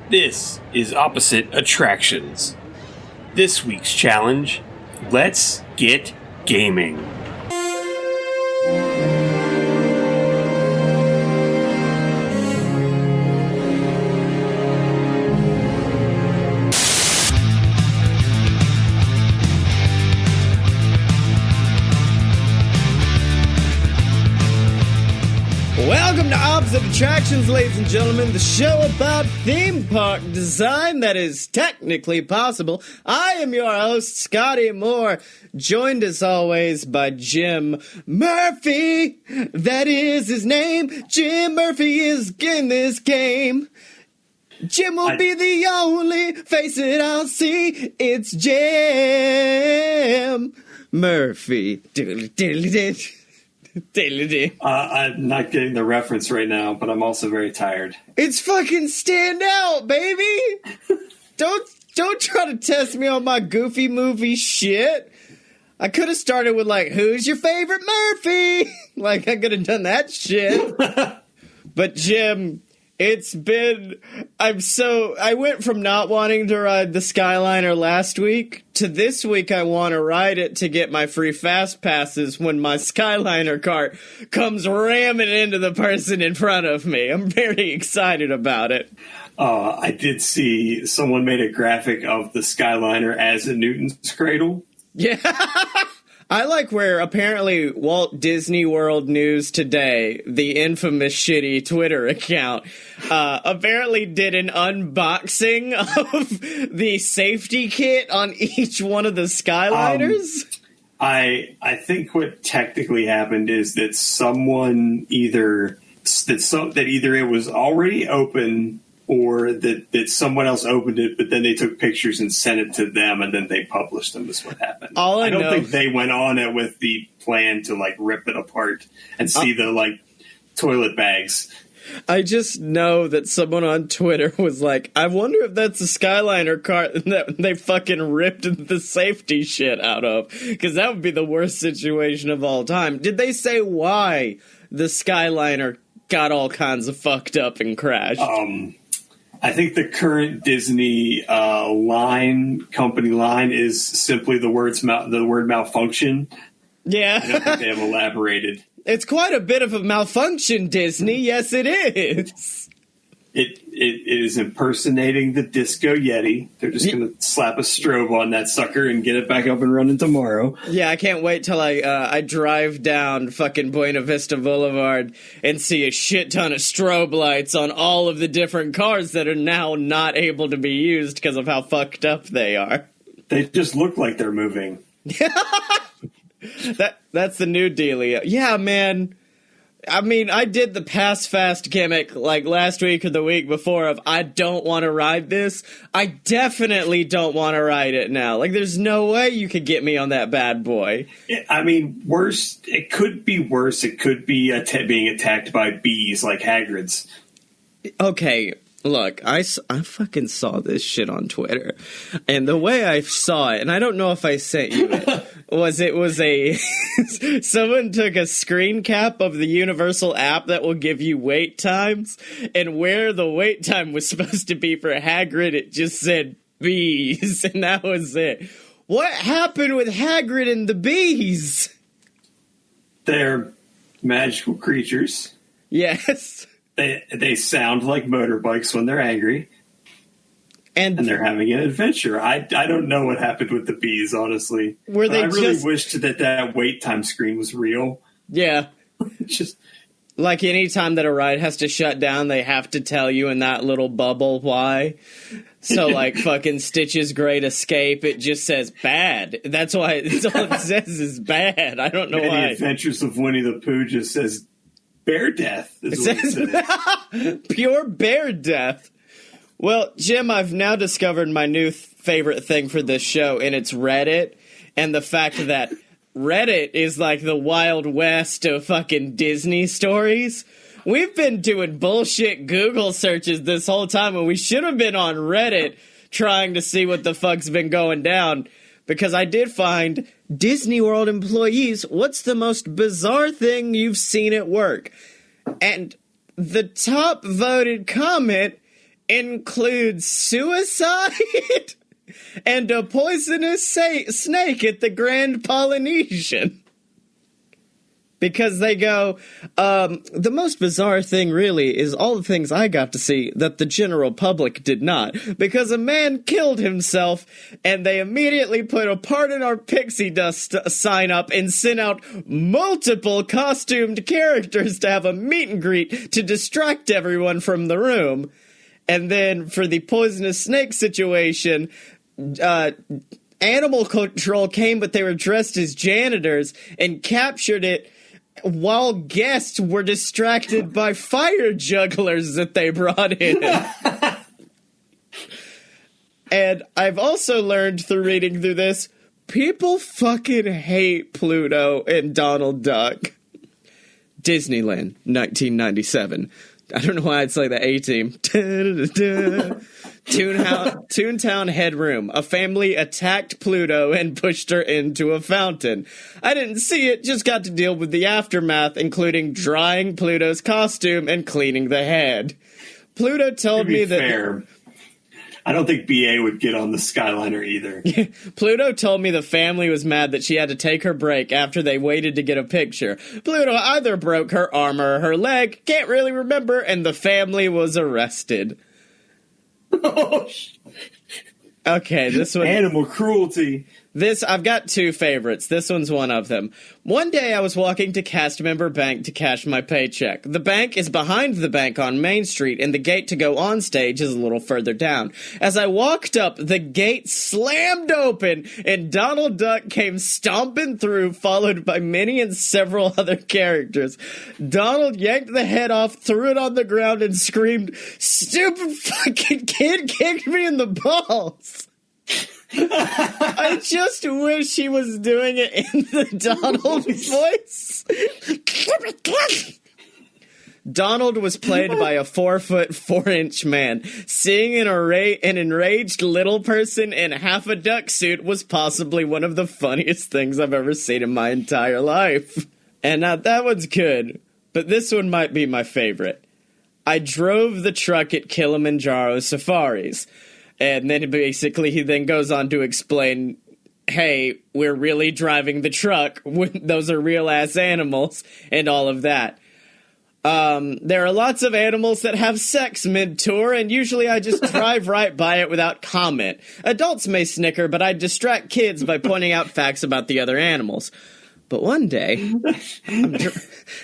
This is Opposite Attractions. This week's challenge, let's get gaming. Welcome to Opposite Attractions, ladies and gentlemen, the show about theme park design that is technically possible. I am your host, Scottye Moore, joined as always by Jim Murphy. That is his name. Jim Murphy is in this game. Jim will be the only face that I'll see. It's Jim Murphy. I'm not getting the reference right now, but I'm also very tired. It's fucking stand out, baby. Don't try to test me on my goofy movie shit. I could have started with like, who's your favorite Murphy? Like I could have done that shit. But Jim, I went from not wanting to ride the Skyliner last week to this week I want to ride it to get my free fast passes when my Skyliner cart comes ramming into the person in front of me. I'm very excited about it. I did see someone made a graphic of the Skyliner as a Newton's cradle. Yeah. I like where apparently Walt Disney World News Today, the infamous shitty Twitter account, apparently did an unboxing of the safety kit on each one of the Skyliners. I think what technically happened is that someone either it was already open or that someone else opened it, but then they took pictures and sent it to them, and then they published them. Is what happened. I don't think they went on it with the plan to like rip it apart and see the like toilet bags. I just know that someone on Twitter was like, I wonder if that's a Skyliner cart that they fucking ripped the safety shit out of, because that would be the worst situation of all time. Did they say why the Skyliner got all kinds of fucked up and crashed? I think the current Disney company line is simply the word malfunction. Yeah. I don't think they have elaborated. It's quite a bit of a malfunction, Disney. Yes, it is. It is impersonating the Disco Yeti. They're just going to slap a strobe on that sucker and get it back up and running tomorrow. Yeah, I can't wait till I drive down fucking Buena Vista Boulevard and see a shit ton of strobe lights on all of the different cars that are now not able to be used because of how fucked up they are. They just look like they're moving. That's the new dealio. Yeah, man. I mean, I did the pass fast gimmick like last week or the week before of I don't want to ride this. I definitely don't want to ride it now. Like, there's no way you could get me on that bad boy. I mean, worse. It could be worse. It could be being attacked by bees like Hagrid's. Okay, look, I fucking saw this shit on Twitter. And the way I saw it, and I don't know if I sent you it, was someone took a screen cap of the Universal app that will give you wait times, and where the wait time was supposed to be for Hagrid, it just said bees, and that was it. What happened with Hagrid and the bees? They're magical creatures. Yes. They sound like motorbikes when they're angry. And they're having an adventure. I don't know what happened with the bees, honestly. I really wished that wait time screen was real. Yeah. Just like any time that a ride has to shut down, they have to tell you in that little bubble why. So like fucking Stitch's Great Escape, it just says bad. That's why it's all it says is bad. I don't know why. The Adventures of Winnie the Pooh just says bear death. Pure bear death. Well, Jim, I've now discovered my new favorite thing for this show, and it's Reddit, and the fact that Reddit is like the Wild West of fucking Disney stories. We've been doing bullshit Google searches this whole time, and we should have been on Reddit trying to see what the fuck's been going down, because I did find Disney World employees, what's the most bizarre thing you've seen at work? And the top voted comment includes suicide and a poisonous snake at the Grand Polynesian. Because they go, the most bizarre thing really is all the things I got to see that the general public did not. Because a man killed himself, and they immediately put a Pardon Our Pixie Dust sign up and sent out multiple costumed characters to have a meet and greet to distract everyone from the room. And then for the poisonous snake situation, animal control came, but they were dressed as janitors and captured it while guests were distracted by fire jugglers that they brought in. And I've also learned through reading through this, people fucking hate Pluto and Donald Duck. Disneyland, 1997. I don't know why I'd say the A-Team. Toontown Headroom. A family attacked Pluto and pushed her into a fountain. I didn't see it, just got to deal with the aftermath, including drying Pluto's costume and cleaning the head. Pluto told me that... Fair. I don't think BA would get on the Skyliner either. Pluto told me the family was mad that she had to take her break after they waited to get a picture. Pluto either broke her arm or her leg, can't really remember, and the family was arrested. Okay, this one... Animal cruelty. I've got two favorites. This one's one of them. One day I was walking to cast member bank to cash my paycheck. The bank is behind the bank on Main Street, and the gate to go on stage is a little further down. As I walked up, the gate slammed open, and Donald Duck came stomping through, followed by Minnie and several other characters. Donald yanked the head off, threw it on the ground, and screamed, "Stupid fucking kid kicked me in the balls!" I just wish he was doing it in the Donald voice. Donald was played by a 4', 4" man. Seeing an enraged little person in half a duck suit was possibly one of the funniest things I've ever seen in my entire life. And now that one's good, but this one might be my favorite. I drove the truck at Kilimanjaro Safaris. And then basically he then goes on to explain, hey, we're really driving the truck. Those are real-ass animals and all of that. There are lots of animals that have sex mid-tour, and usually I just drive right by it without comment. Adults may snicker, but I distract kids by pointing out facts about the other animals. But one day,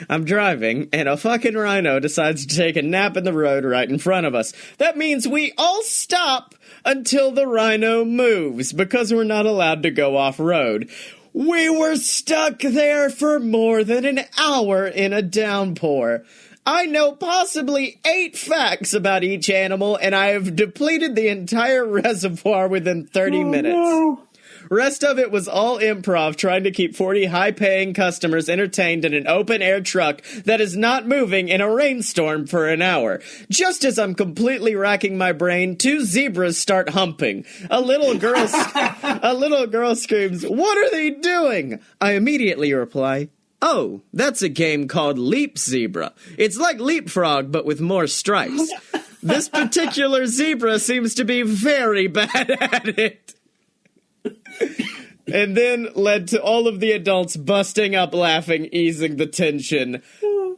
I'm driving, and a fucking rhino decides to take a nap in the road right in front of us. That means we all stop until the rhino moves, because we're not allowed to go off-road. We were stuck there for more than an hour in a downpour. I know possibly 8 facts about each animal, and I have depleted the entire reservoir within 30 minutes. No. Rest of it was all improv, trying to keep 40 high-paying customers entertained in an open-air truck that is not moving in a rainstorm for an hour. Just as I'm completely racking my brain, 2 zebras start humping. A little girl screams, "What are they doing?" I immediately reply, "Oh, that's a game called Leap Zebra. It's like Leapfrog, but with more stripes. This particular zebra seems to be very bad at it." And then led to all of the adults busting up laughing, easing the tension.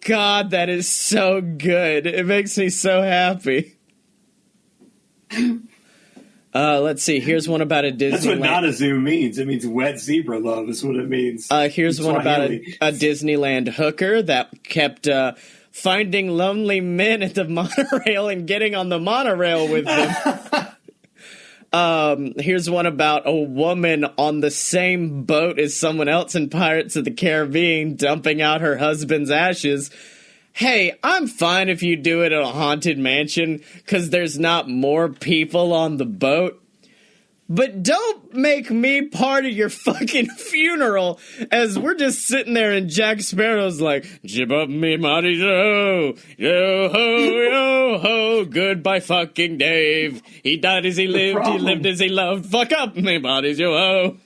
God, that is so good. It makes me so happy. Let's see. Here's one about a Disneyland. That's what not a zoo means. It means wet zebra love is what it means. Here's one about a Disneyland hooker that kept finding lonely men at the monorail and getting on the monorail with them. Here's one about a woman on the same boat as someone else in Pirates of the Caribbean dumping out her husband's ashes. Hey, I'm fine if you do it at a haunted mansion, 'cause there's not more people on the boat. But don't make me part of your fucking funeral as we're just sitting there and Jack Sparrow's like, "Jib up me mighty yo, yo ho, yo ho, goodbye fucking Dave. He died as he lived as he loved. Fuck up me bodies, yo ho."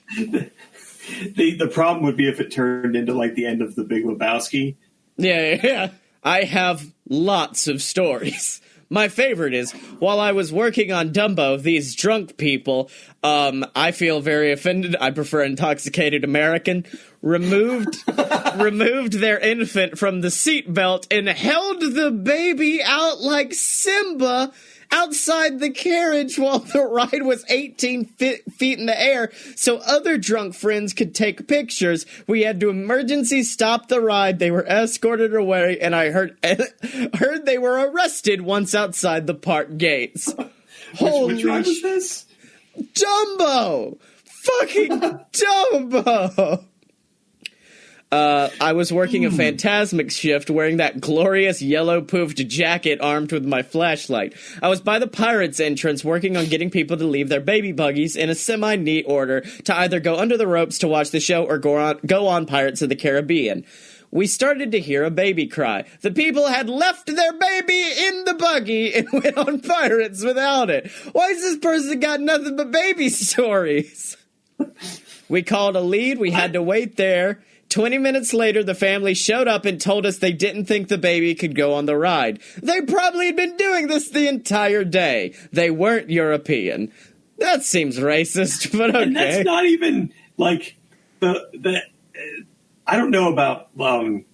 The problem would be if it turned into like the end of The Big Lebowski. Yeah. I have lots of stories. My favorite is, while I was working on Dumbo, these drunk people, I feel very offended, I prefer intoxicated American, removed their infant from the seatbelt and held the baby out like Simba outside the carriage while the ride was 18 feet in the air so other drunk friends could take pictures. We had to emergency stop the ride. They were escorted away, and I heard they were arrested once outside the park gates. Which ride was this? Dumbo! Fucking Dumbo! I was working a Phantasmic shift wearing that glorious yellow poofed jacket armed with my flashlight. I was by the Pirates entrance working on getting people to leave their baby buggies in a semi-neat order to either go under the ropes to watch the show or go on Pirates of the Caribbean. We started to hear a baby cry. The people had left their baby in the buggy and went on Pirates without it. Why has this person got nothing but baby stories? We called a lead. We had to wait there. 20 minutes later, the family showed up and told us they didn't think the baby could go on the ride. They probably had been doing this the entire day. They weren't European. That seems racist, but okay. And that's not even, like, the I don't know about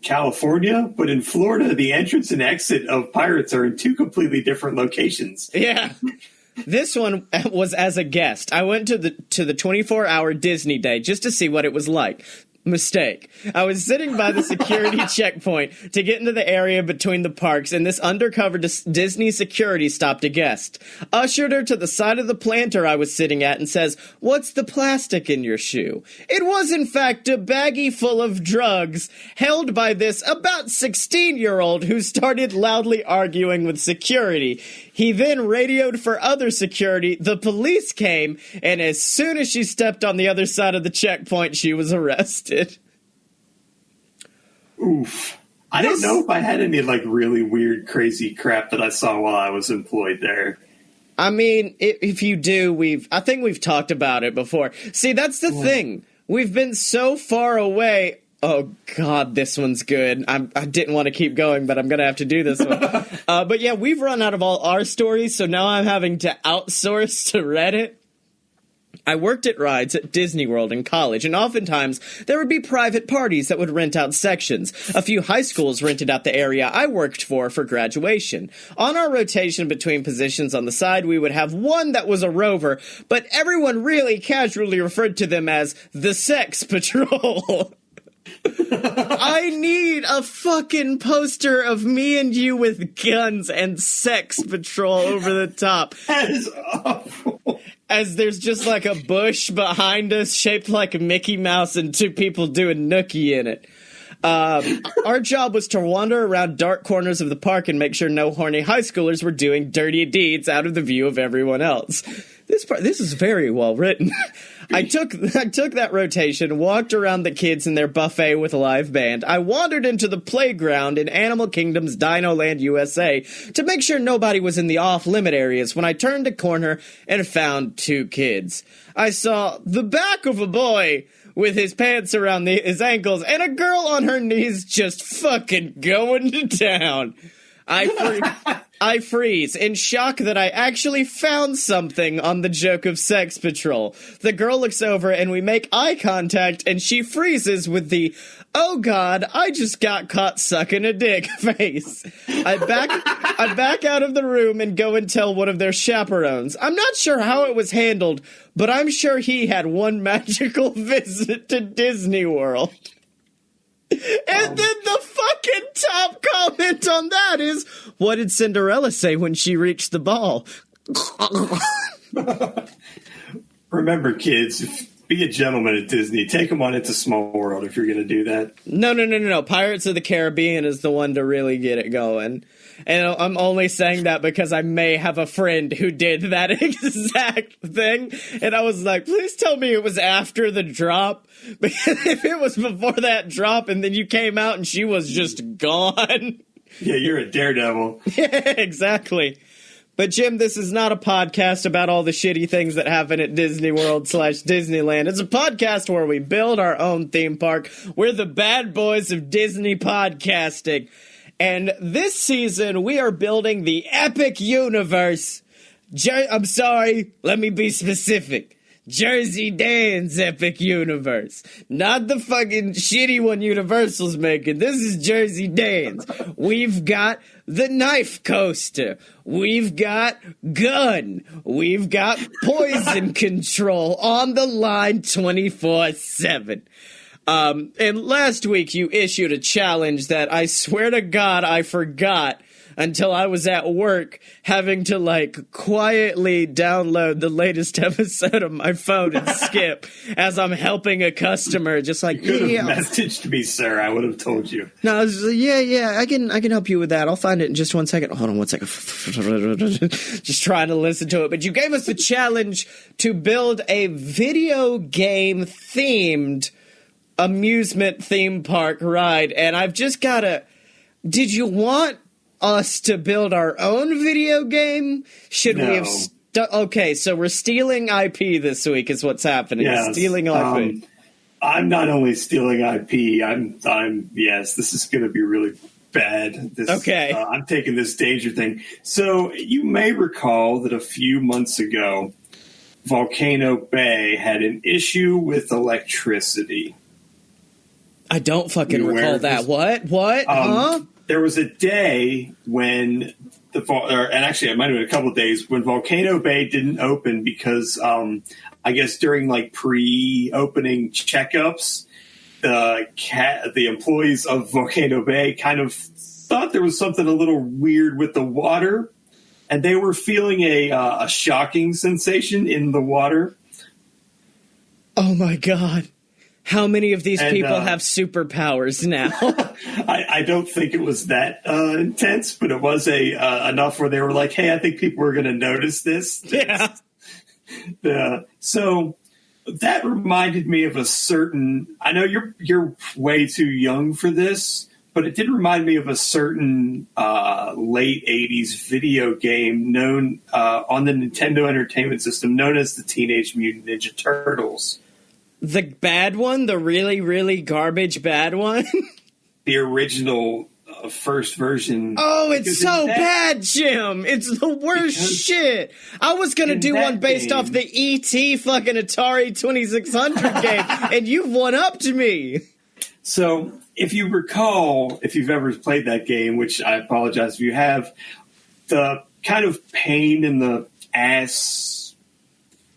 California, but in Florida, the entrance and exit of Pirates are in two completely different locations. Yeah. This one was as a guest. I went to the 24-hour Disney day just to see what it was like. Mistake. I was sitting by the security checkpoint to get into the area between the parks, and this undercover Disney security stopped a guest, ushered her to the side of the planter I was sitting at, and says, "What's the plastic in your shoe?" It was, in fact, a baggie full of drugs held by this about 16-year-old who started loudly arguing with security. He then radioed for other security. The police came, and as soon as she stepped on the other side of the checkpoint, she was arrested. Oof. I don't know if I had any, like, really weird, crazy crap that I saw while I was employed there. I mean, if you do, I think we've talked about it before. See, that's the thing. We've been so far away. Oh, God, this one's good. I didn't want to keep going, but I'm going to have to do this one. But yeah, we've run out of all our stories, so now I'm having to outsource to Reddit. I worked at rides at Disney World in college, and oftentimes there would be private parties that would rent out sections. A few high schools rented out the area I worked for graduation. On our rotation between positions on the side, we would have one that was a rover, but everyone really casually referred to them as the Sex Patrol. I need a fucking poster of me and you with guns and Sex Patrol over the top. That is awful. As there's just like a bush behind us shaped like a Mickey Mouse and two people doing nookie in it. Our job was to wander around dark corners of the park and make sure no horny high schoolers were doing dirty deeds out of the view of everyone else. This is very well written. I took that rotation, walked around the kids in their buffet with a live band. I wandered into the playground in Animal Kingdom's Dino Land USA to make sure nobody was in the off-limit areas when I turned a corner and found two kids. I saw the back of a boy with his pants around his ankles and a girl on her knees just fucking going to town. I freeze in shock that I actually found something on the joke of Sex Patrol. The girl looks over and we make eye contact and she freezes with the, "Oh God, I just got caught sucking a dick" face. I back out of the room and go and tell one of their chaperones. I'm not sure how it was handled, but I'm sure he had one magical visit to Disney World. And then the fucking top comment on that is, "What did Cinderella say when she reached the ball?" Remember, kids, be a gentleman at Disney. Take them on It's a Small World if you're going to do that. No. Pirates of the Caribbean is the one to really get it going. And I'm only saying that because I may have a friend who did that exact thing. And I was like, please tell me it was after the drop. Because if it was before that drop and then you came out and she was just gone. Yeah, you're a daredevil. Yeah, exactly. But Jim, this is not a podcast about all the shitty things that happen at Disney World / Disneyland. It's a podcast where we build our own theme park. We're the bad boys of Disney podcasting. And this season, we are building the epic universe. I'm sorry, let me be specific. Jersey Dan's epic universe. Not the fucking shitty one Universal's making. This is Jersey Dan's. We've got the knife coaster. We've got gun. We've got poison control on the line 24/7. And last week you issued a challenge that I swear to God I forgot until I was at work having to, like, quietly download the latest episode of my phone and skip as I'm helping a customer, just like, you could have messaged me, sir. I would have told you. No, I was like, yeah, I can help you with that. I'll find it in just 1 second. Hold on 1 second. Just trying to listen to it. But you gave us the challenge to build a video game themed amusement theme park ride, and I've just gotta... Did you want us to build our own video game? Should we have... Okay, so we're stealing IP this week is what's happening. Yes. Stealing IP. I'm not only stealing IP, yes, this is going to be really bad. Okay. I'm taking this danger thing. So you may recall that a few months ago, Volcano Bay had an issue with electricity. I don't fucking recall that. What? Huh? There was a day when and actually it might have been a couple of days when Volcano Bay didn't open because I guess during like pre-opening checkups, the employees of Volcano Bay kind of thought there was something a little weird with the water, and they were feeling a shocking sensation in the water. Oh my God. How many of these people have superpowers now? I don't think it was that intense, but it was enough where they were like, hey, I think people are going to notice this. Yeah. So that reminded me of a certain, I know you're way too young for this, but it did remind me of a certain late 80s video game known on the Nintendo Entertainment System known as the Teenage Mutant Ninja Turtles. The bad one? The really, really garbage bad one? The original first version. Oh, it's so bad, Jim. It's the worst shit. I was going to do one based off the E.T. fucking Atari 2600 game, and you've one-upped me. So, if you recall, if you've ever played that game, which I apologize if you have, the kind of pain in the ass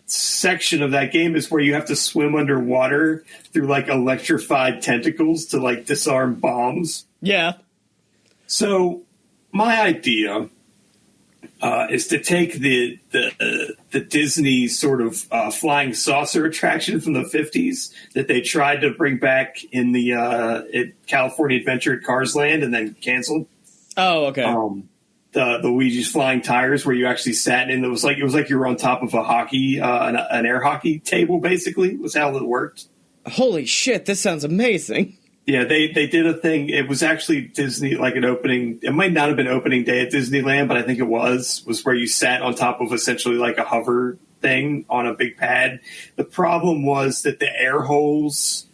section of that game is where you have to swim underwater through like electrified tentacles to like disarm bombs. Yeah. So my idea is to take the Disney sort of flying saucer attraction from the 50s that they tried to bring back in the California Adventure at Cars Land and then canceled. Oh, okay. The Luigis flying tires where you actually sat in. It was like you were on top of a hockey, an air hockey table, basically, was how it worked. Holy shit, this sounds amazing. Yeah, they did a thing. It was actually Disney, like an opening. It might not have been opening day at Disneyland, but I think it was where you sat on top of essentially like a hover thing on a big pad. The problem was that the air holes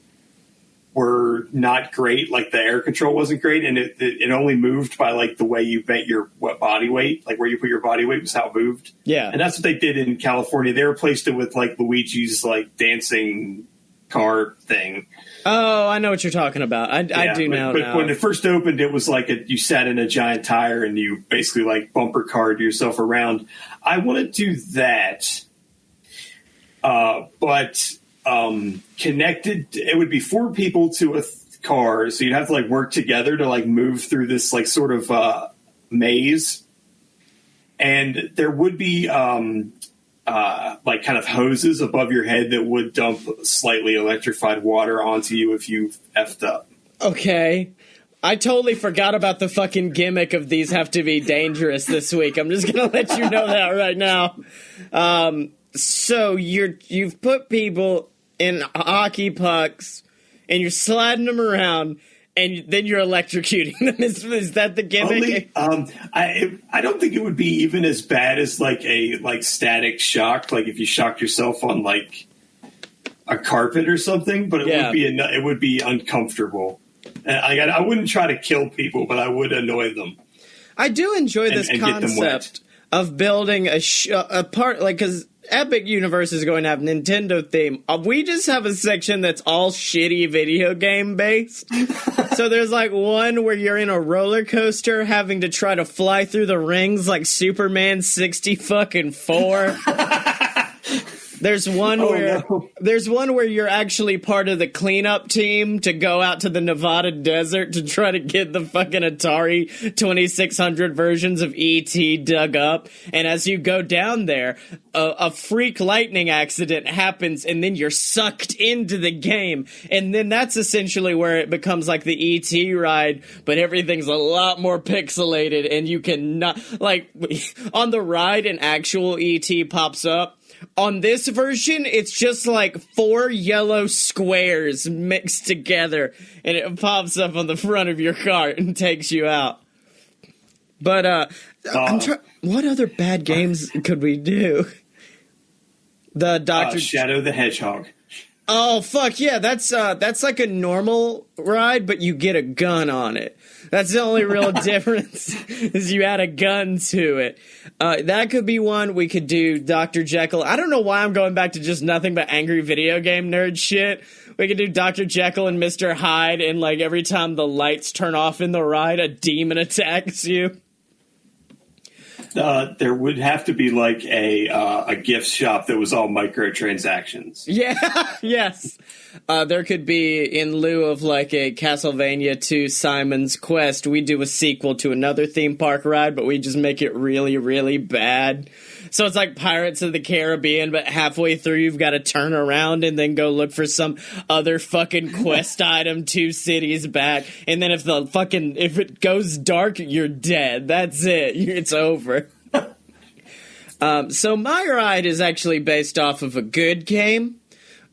were not great. Like the air control wasn't great, and it only moved by like the way you bent your body weight, like where you put your body weight was how it moved. Yeah, and that's what they did in California. They replaced it with like Luigi's like dancing car thing. Oh, I know what you're talking about. I do know. But when it first opened, it was like you sat in a giant tire and you basically like bumper carred yourself around. I want to do that, but connected. It would be 4 people to a car, so you'd have to like work together to like move through this like sort of maze, and there would be like kind of hoses above your head that would dump slightly electrified water onto you if you effed up. Okay. I totally forgot about the fucking gimmick of these have to be dangerous this week. I'm just going to let you know that right now. So you've put people in hockey pucks and you're sliding them around and then you're electrocuting them. Is that the gimmick? I don't think it would be even as bad as like a static shock, like if you shocked yourself on like a carpet or something. But it would be uncomfortable. I wouldn't try to kill people, but I would annoy them. I do enjoy this concept of building a part, like, because Epic Universe is going to have Nintendo theme. We just have a section that's all shitty video game based. So there's like one where you're in a roller coaster having to try to fly through the rings like Superman 64. There's one where you're actually part of the cleanup team to go out to the Nevada desert to try to get the fucking Atari 2600 versions of E.T. dug up. And as you go down there, a freak lightning accident happens and then you're sucked into the game. And then that's essentially where it becomes like the E.T. ride, but everything's a lot more pixelated and you cannot, like, on the ride an actual E.T. pops up. On this version, it's just like 4 yellow squares mixed together, and it pops up on the front of your car and takes you out. But, what other bad games could we do? The Dr. Shadow the Hedgehog. Oh, fuck yeah, that's like a normal ride, but you get a gun on it. That's the only real difference, is you add a gun to it. That could be one. We could do Dr. Jekyll. I don't know why I'm going back to just nothing but angry video game nerd shit. We could do Dr. Jekyll and Mr. Hyde, and like every time the lights turn off in the ride, a demon attacks you. There would have to be like a gift shop that was all microtransactions. Yeah, yes. There could be, in lieu of like a Castlevania 2 Simon's Quest, we do a sequel to another theme park ride, but we just make it really, really bad. So it's like Pirates of the Caribbean, but halfway through you've got to turn around and then go look for some other fucking quest item 2 cities back. And then if it goes dark, you're dead. That's it. It's over. So my ride is actually based off of a good game.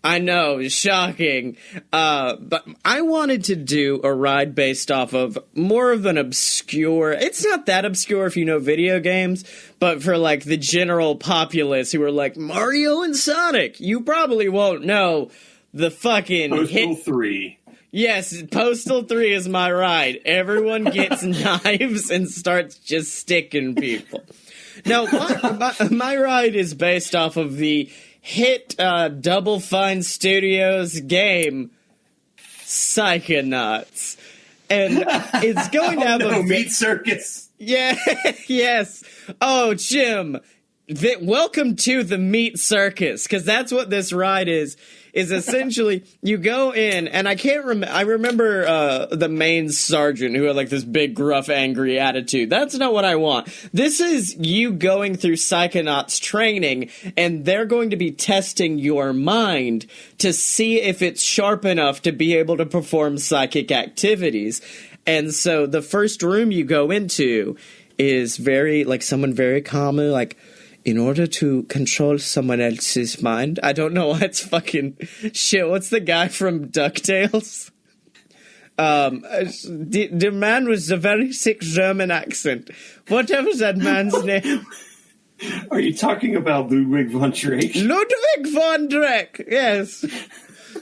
I know, shocking. But I wanted to do a ride based off of more of an obscure... It's not that obscure if you know video games, but for like the general populace who are like, Mario and Sonic, you probably won't know the fucking... Postal 3. Yes, Postal 3 is my ride. Everyone gets knives and starts just sticking people. No, my ride is based off of the hit Double Fine Studios game Psychonauts, and it's going to have a Meat Circus. Yeah, yes. Oh, Jim, welcome to the Meat Circus, because that's what this ride is essentially you go in, and I remember the main sergeant who had like this big, gruff, angry attitude. That's not what I want. This is you going through Psychonauts training, and they're going to be testing your mind to see if it's sharp enough to be able to perform psychic activities. And so the first room you go into is very, like, someone very calmly, like, in order to control someone else's mind. I don't know why it's fucking shit. What's the guy from DuckTales? The man with the very thick German accent. Whatever that man's name. Are you talking about Ludwig von Drake? Ludwig von Drake, yes.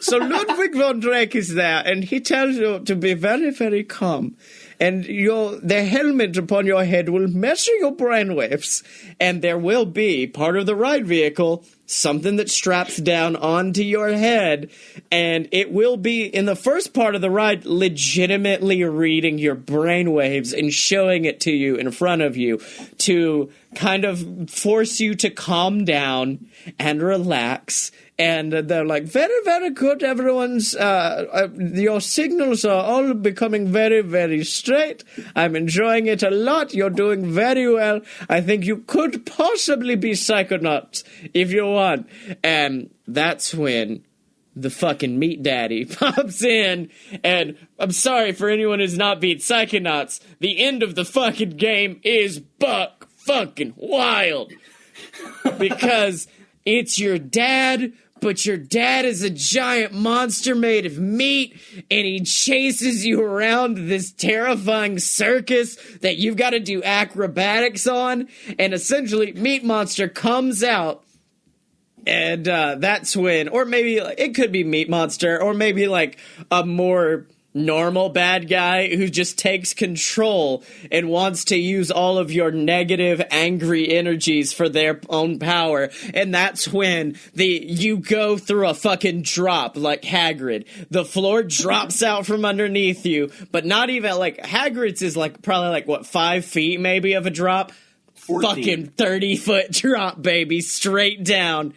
So Ludwig von Drake is there, and he tells you to be very, very calm. And the helmet upon your head will measure your brainwaves, and there will be, part of the ride vehicle, something that straps down onto your head, and it will be, in the first part of the ride, legitimately reading your brainwaves and showing it to you in front of you to kind of force you to calm down and relax. And they're like, very, very good, everyone's, your signals are all becoming very, very straight. I'm enjoying it a lot. You're doing very well. I think you could possibly be Psychonauts if you want. And that's when the fucking Meat Daddy pops in, and I'm sorry for anyone who's not beat Psychonauts, the end of the fucking game is buck fucking wild. Because it's your dad, but your dad is a giant monster made of meat, and he chases you around this terrifying circus that you've got to do acrobatics on, and essentially Meat Monster comes out, and that's when, or maybe it could be Meat Monster, or maybe like a more normal bad guy who just takes control and wants to use all of your negative, angry energies for their own power. And that's when you go through a fucking drop like Hagrid. The floor drops out from underneath you, but not even like Hagrid's is like probably like what, 5 feet maybe of a drop? 14. Fucking 30-foot drop, baby, straight down.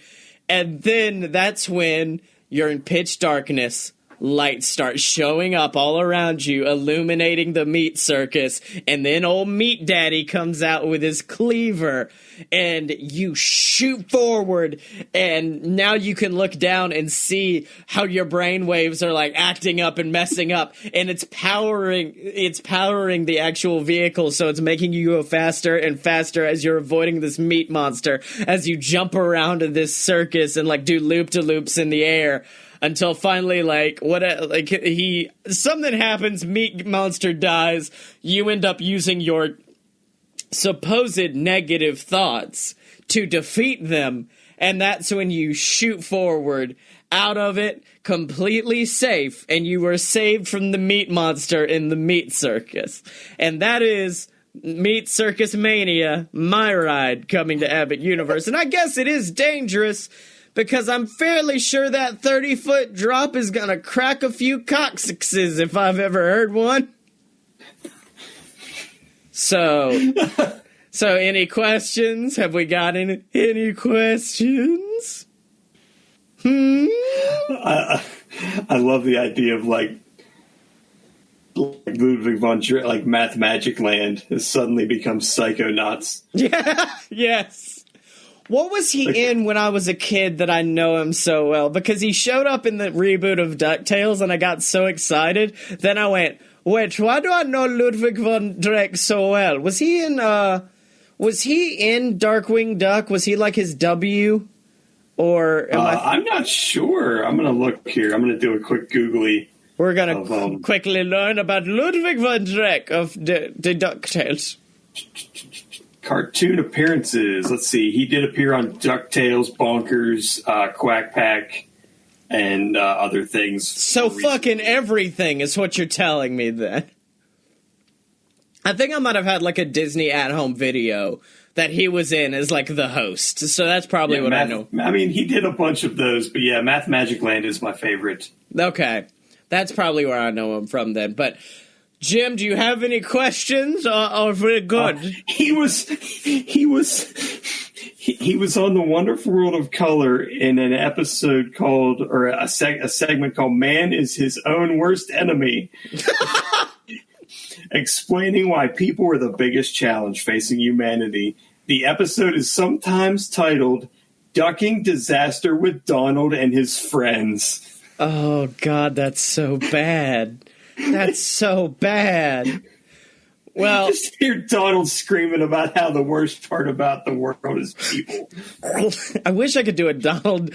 And then that's when you're in pitch darkness. Lights start showing up all around you, illuminating the meat circus, and then old Meat Daddy comes out with his cleaver, and you shoot forward, and now you can look down and see how your brain waves are like acting up and messing up, and it's powering the actual vehicle, so it's making you go faster and faster as you're avoiding this meat monster, as you jump around in this circus and like do loop-to-loops in the air. Until finally, something happens, meat monster dies, you end up using your supposed negative thoughts to defeat them, and that's when you shoot forward out of it, completely safe, and you were saved from the meat monster in the meat circus. And that is Meat Circus Mania, my ride, coming to Epic Universe. And I guess it is dangerous, because I'm fairly sure that 30-foot drop is gonna crack a few coccyxes if I've ever heard one. So any questions? Have we got any questions? I love the idea of like Ludwig von Drake, like Math Magic Land has suddenly become Psychonauts. Yeah, yes. What was he in when I was a kid that I know him so well? Because he showed up in the reboot of DuckTales, and I got so excited. Then I went, wait, why do I know Ludwig von Drake so well? Was he in Darkwing Duck? Was he like his W? Or I'm not sure. I'm going to look here. I'm going to do a quick googly. We're going to quickly learn about Ludwig von Drake of the DuckTales. Cartoon appearances. Let's see. He did appear on DuckTales, Bonkers, Quack Pack, and other things. So fucking everything is what you're telling me then. I think I might have had like a Disney at-home video that he was in as like the host. So that's probably what I know. I mean, he did a bunch of those, but yeah, Math Magic Land is my favorite. Okay. That's probably where I know him from then. But Jim, do you have any questions? Or we're good? He was on the Wonderful World of Color in an episode called, or a segment called "Man is His Own Worst Enemy," explaining why people are the biggest challenge facing humanity. The episode is sometimes titled "Ducking Disaster with Donald and His Friends." Oh God, that's so bad. That's so bad. Well, just hear Donald screaming about how the worst part about the world is people. I wish I could do a Donald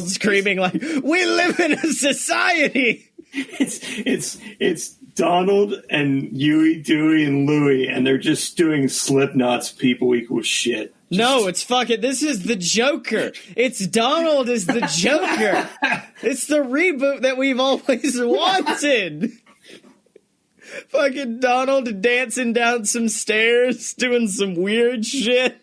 screaming like, "We live in a society." It's Donald and Huey, Dewey, and Louie, and they're just doing Slipknot's "People Equal Shit." No, it's fucking. This is the Joker. It's Donald is the Joker. It's the reboot that we've always wanted. Fucking Donald dancing down some stairs, doing some weird shit.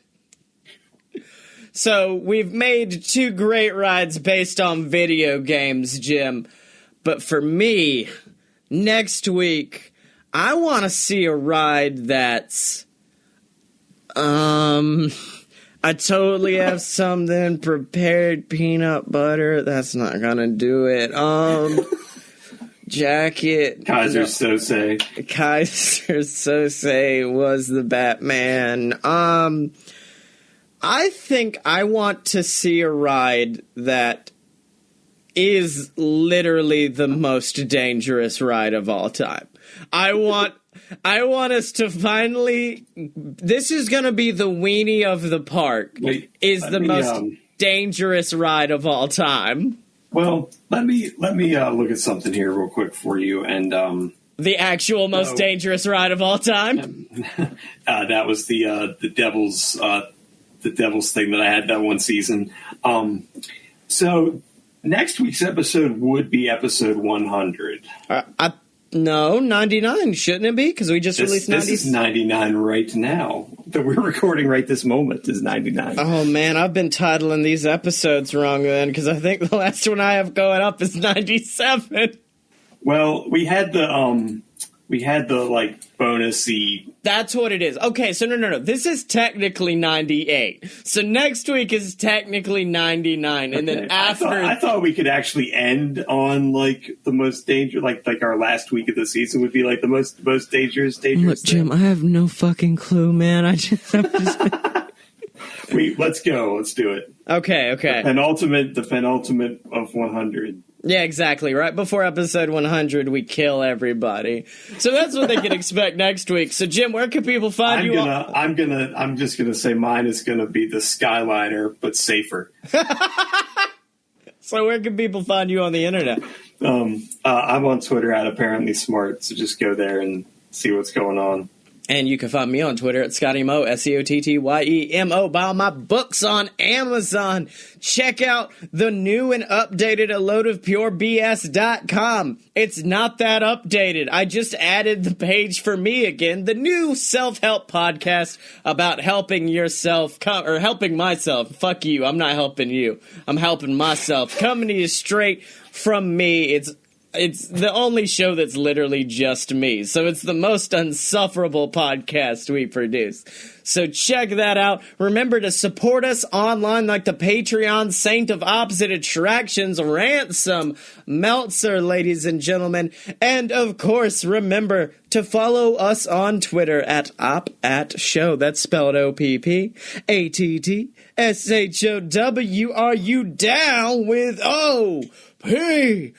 So we've made 2 great rides based on video games, Jim. But for me, next week, I want to see a ride that's... I totally have something prepared. Peanut butter. That's not gonna do it. Jacket. Kaiser Sose. Kaiser Sose was the Batman. I think I want to see a ride that is literally the most dangerous ride of all time. I want us to finally... This is going to be the weenie of the park. Most dangerous ride of all time. Well, let me look at something here real quick for you. And the actual most dangerous ride of all time? That was the Devil's thing that I had that one season. So next week's episode would be episode 100. No, 99, shouldn't it be? Because we just released 90. This is 99 right now. That we're recording right this moment is 99. Oh, man, I've been titling these episodes wrong then, because I think the last one I have going up is 97. Well, we had the like bonusy. That's what it is. Okay, so no. This is technically 98. So next week is technically 99, and then after I thought we could actually end on like the most dangerous, like our last week of the season would be like the most dangerous. Look, Jim, I have no fucking clue, man. I just let's go. Let's do it. Okay. The penultimate of 100. Yeah, exactly. Right before episode 100, we kill everybody. So that's what they can expect next week. So, Jim, where can people find you? I'm just gonna say mine is gonna be the Skyliner, but safer. So, where can people find you on the internet? I'm on Twitter at apparently smart. So just go there and see what's going on. And you can find me on Twitter at ScottyMo, ScottyEmo. Buy my books on Amazon. Check out the new and updated AloadofPureBS.com. It's not that updated. I just added the page for me again. The new self-help podcast about helping yourself, or helping myself. Fuck you. I'm not helping you. I'm helping myself. Coming to you straight from me. It's the only show that's literally just me, so it's the most unsufferable podcast we produce. So check that out. Remember to support us online like the Patreon Saint of Opposite Attractions, Ransom Meltzer, ladies and gentlemen. And, of course, remember to follow us on Twitter at OpAtShow. That's spelled OPPATTSHOW. Are you down with OPP?